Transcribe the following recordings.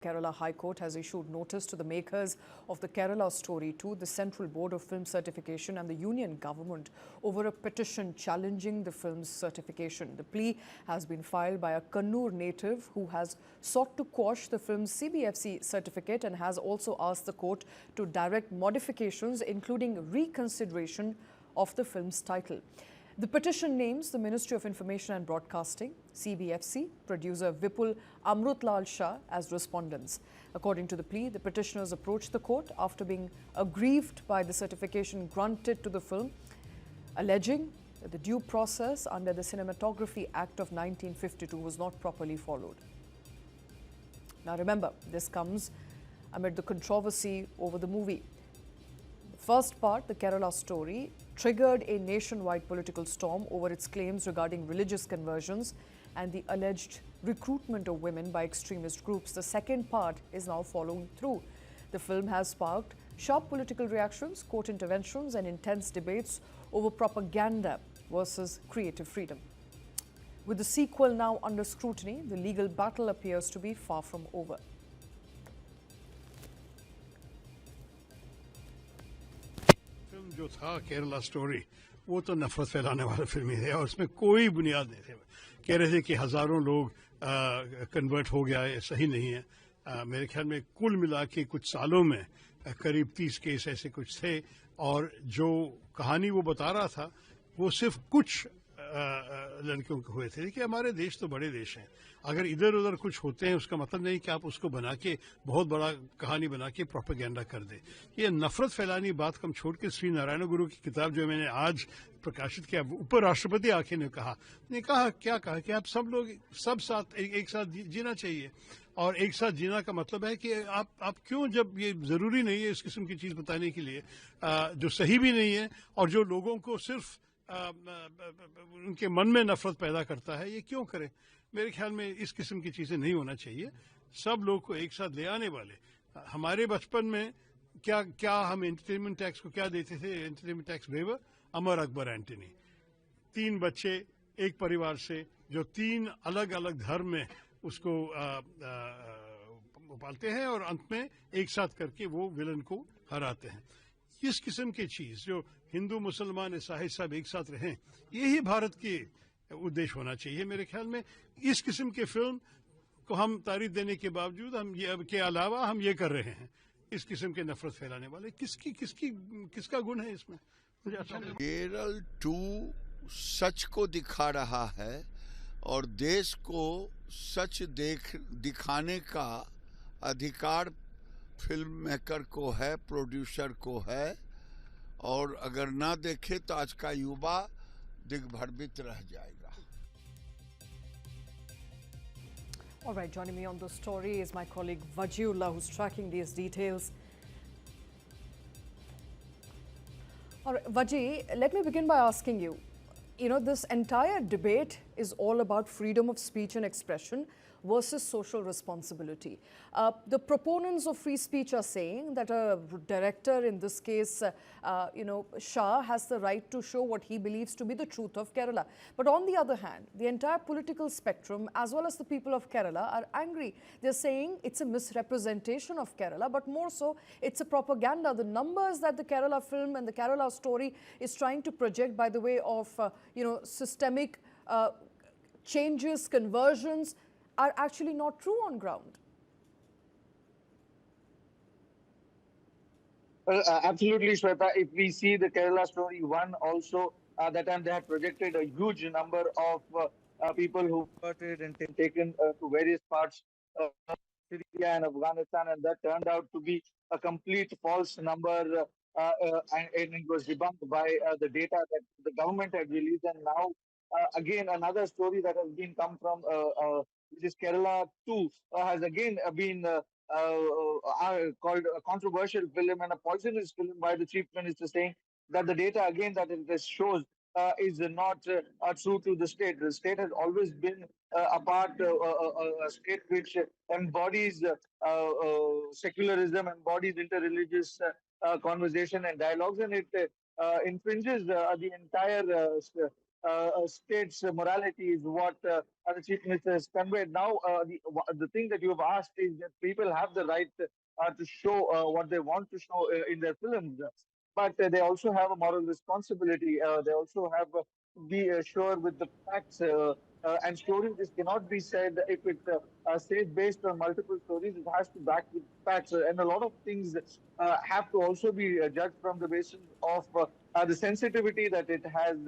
Kerala High Court has issued notice to the makers of the Kerala Story 2, the Central Board of Film Certification and the Union Government over a petition challenging the film's certification. The plea has been filed by a Kannur native who has sought to quash the film's CBFC certificate and has also asked the court to direct modifications, including reconsideration of the film's title. The petition names the Ministry of Information and Broadcasting, CBFC, producer Vipul Amrutlal Shah as respondents. According to the plea, the petitioners approached the court after being aggrieved by the certification granted to the film, alleging that the due process under the Cinematography Act of 1952 was not properly followed. Now remember, this comes amid the controversy over the movie. The first part, the Kerala Story, triggered a nationwide political storm over its claims regarding religious conversions and the alleged recruitment of women by extremist groups. The second part is now following through. The film has sparked sharp political reactions, court interventions and intense debates over propaganda versus creative freedom. With the sequel now under scrutiny, the legal battle appears to be far from over. जो था Kerala story वो तो नफरत फैलाने वाला film ही है और उसमें कोई बुनियाद नहीं थे। कह रहे थे कि हजारों लोग कन्वर्ट हो गया, ये सही नहीं है। मेरे ख्याल में कुल मिला के कुछ सालों में करीब 30 केस ऐसे कुछ थे और जो कहानी वो बता रहा था वो सिर्फ कुछ लड़कियों के हुए थे। देखिए, हमारे देश तो बड़े देश हैं, अगर इधर उधर कुछ होते हैं उसका मतलब नहीं कि आप उसको बना के बहुत बड़ा कहानी बना के प्रोपेगेंडा कर दे। ये नफरत फैलानी बात कम छोड़ के श्री नारायण गुरु की किताब जो मैंने आज प्रकाशित किया, उपराष्ट्रपति आके ने कहा क्या कहा कि आप सब लोग सब साथ एक साथ जीना चाहिए और एक साथ जीना का मतलब है कि आप क्यों, जब ये जरूरी नहीं है इस किस्म की चीज बताने के लिए जो सही भी नहीं है और जो लोगों को सिर्फ उनके मन में नफरत पैदा करता है, ये क्यों करें। मेरे ख्याल में इस किस्म की चीजें नहीं होना चाहिए। सब लोग को एक साथ ले आने वाले, हमारे बचपन में क्या हम एंटरटेनमेंट टैक्स को क्या देते थे, entertainment tax waiver, Amar Akbar Antony, 3 बच्चे एक परिवार से जो 3 अलग अलग धर्म में उसको पालते हैं और अंत में एक साथ करके वो विलन को हराते हैं। इस किस्म की चीज जो हिंदू मुसलमान ईसाई सब एक साथ रहें, यही भारत की उद्देश्य होना चाहिए। मेरे ख्याल में इस किस्म के फिल्म को हम तारीफ देने के बावजूद हम ये के अलावा हम ये कर रहे हैं, इस किस्म के नफरत फैलाने वाले किसका गुण है इसमें, मुझे अच्छा नहीं। केरल 2 सच को दिखा रहा है और देश को सच दिखाने का अधिकार फिल्म मेकर को है, प्रोड्यूसर को है, और अगर ना देखे तो आज का युवा दिग्भ्रमित रह जाएगा। All right, joining me on the story is my colleague Vajiullah, who's tracking these details. All right, Vaji, let me begin by asking you, this entire debate is all about freedom of speech and expression versus social responsibility. The proponents of free speech are saying that a director, in this case, Shah, has the right to show what he believes to be the truth of Kerala. But on the other hand, the entire political spectrum, as well as the people of Kerala, are angry. They're saying it's a misrepresentation of Kerala, but more so, it's a propaganda. The numbers that the Kerala film and the Kerala Story is trying to project by the way of, systemic changes, conversions, are actually not true on ground. Well, absolutely, Shweta. If we see the Kerala Story 1 also, that time they had projected a huge number of people who converted and taken to various parts of Syria and Afghanistan, and that turned out to be a complete false number, and it was debunked by the data that the government had released. And now, again, another story that has been come from which is Kerala 2, has again been called a controversial film and a poisonous film by the Chief Minister, saying that the data again that it shows is not true to the state. The state has always been a state which embodies secularism, embodies interreligious conversation and dialogues, and it infringes the entire state's morality is what the Chief Minister has conveyed. Now, the thing that you have asked is that people have the right to show what they want to show in their films, but they also have a moral responsibility. They also have be sure with the facts. And stories, this cannot be said if it says based on multiple stories. It has to back with facts, and a lot of things have to also be judged from the basis of the sensitivity that it has.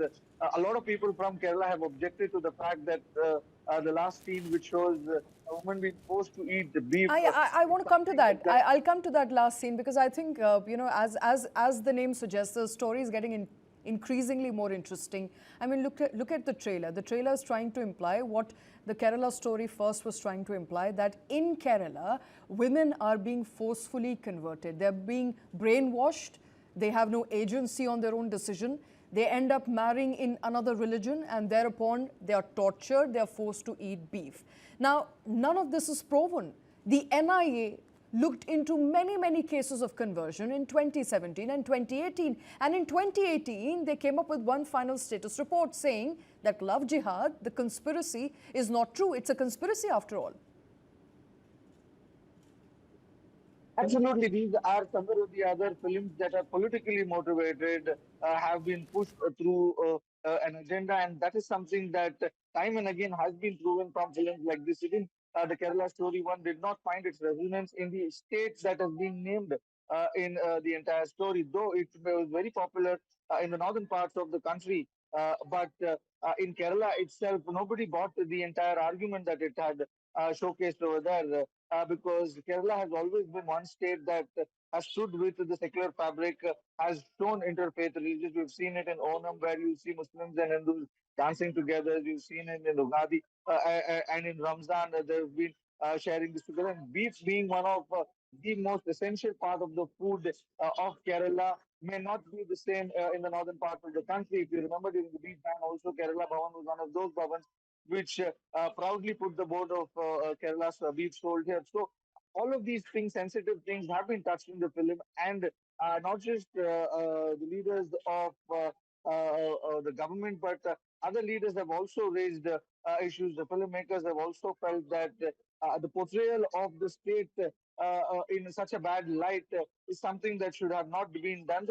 A lot of people from Kerala have objected to the fact that the last scene, which shows a woman being forced to eat the beef. I want to come to that. I'll come to that last scene because I think you know, as the name suggests, the story is getting increasingly more interesting. I mean, look at the trailer. The trailer is trying to imply what the Kerala story first was trying to imply, that in Kerala, women are being forcefully converted. They're being brainwashed. They have no agency on their own decision. They end up marrying in another religion, and thereupon they are tortured. They are forced to eat beef. Now, none of this is proven. The NIA looked into many cases of conversion in 2017 and 2018. And in 2018, they came up with one final status report saying that love jihad, the conspiracy, is not true. It's a conspiracy after all. Absolutely, these are some of the other films that are politically motivated, have been pushed through an agenda, and that is something that time and again has been proven from films like this. Even the Kerala Story one did not find its resonance in the states that has been named in the entire story, though it was very popular in the northern parts of the country. But in Kerala itself, nobody bought the entire argument that it had showcased over there. Because Kerala has always been one state that has stood with the secular fabric, has shown interfaith religions. We've seen it in Onam, where you see Muslims and Hindus dancing together. You've seen it in Ugadi and in Ramzan. They've been sharing this together. And beef being one of the most essential part of the food of Kerala may not be the same in the northern part of the country. If you remember, during the beef ban, also Kerala Bhavan was one of those bhavans which proudly put the board of Kerala's beef sold here. So all of these things, sensitive things, have been touched in the film, and not just the leaders of the government, but other leaders have also raised issues. The filmmakers have also felt that the portrayal of the state in such a bad light is something that should have not been done.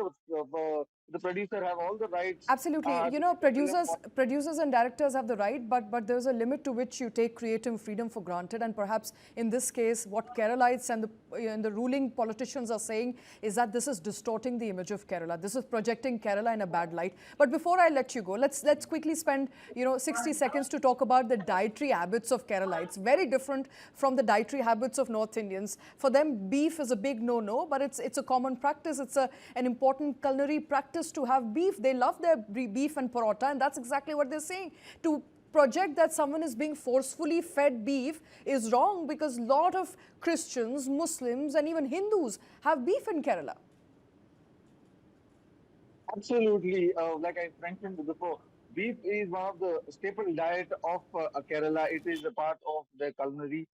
The producer have all the rights. Absolutely. You know, producers and directors have the right, but there's a limit to which you take creative freedom for granted. And perhaps in this case, what Keralites and the ruling politicians are saying is that this is distorting the image of Kerala. This is projecting Kerala in a bad light. But before I let you go, let's quickly spend 60 seconds to talk about the dietary habits of Keralites. Very different from the dietary habits of North Indians. For them, beef is a big no-no, but it's a common practice. It's an important culinary practice to have beef. They love their beef and parota, and that's exactly what they're saying. To project that someone is being forcefully fed beef is wrong, because a lot of Christians, Muslims, and even Hindus have beef in Kerala. Absolutely. Like I mentioned before, beef is one of the staple diet of Kerala. It is a part of the culinary.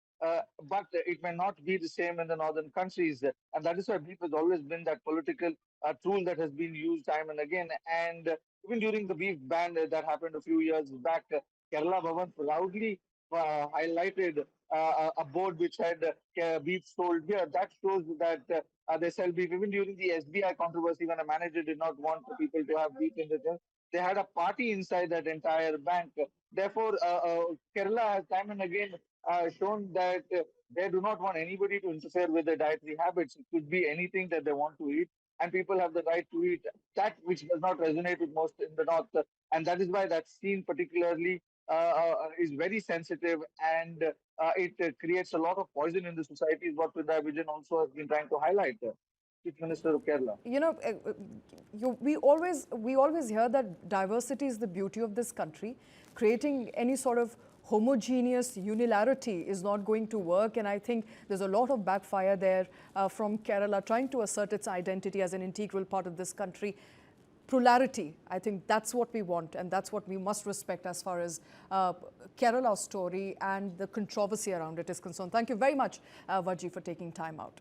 But it may not be the same in the northern countries. And that is why beef has always been that political tool that has been used time and again. And even during the beef ban that happened a few years back, Kerala Bhavan proudly highlighted a board which had beef sold here. That shows that they sell beef. Even during the SBI controversy, when a manager did not want people to have beef in the gym, they had a party inside that entire bank. Therefore, Kerala has time and again shown that they do not want anybody to interfere with their dietary habits. It could be anything that they want to eat, and people have the right to eat that which does not resonate with most in the north. And that is why that scene particularly is very sensitive, and it creates a lot of poison in the society, is what Pinarayi Vijayan also has been trying to highlight. Chief Minister of Kerala. You know, we always hear that diversity is the beauty of this country. Creating any sort of homogeneous unilarity is not going to work, and I think there's a lot of backfire there from Kerala trying to assert its identity as an integral part of this country. Plurality, I think that's what we want, and that's what we must respect as far as Kerala's story and the controversy around it is concerned. Thank you very much, Vaji, for taking time out.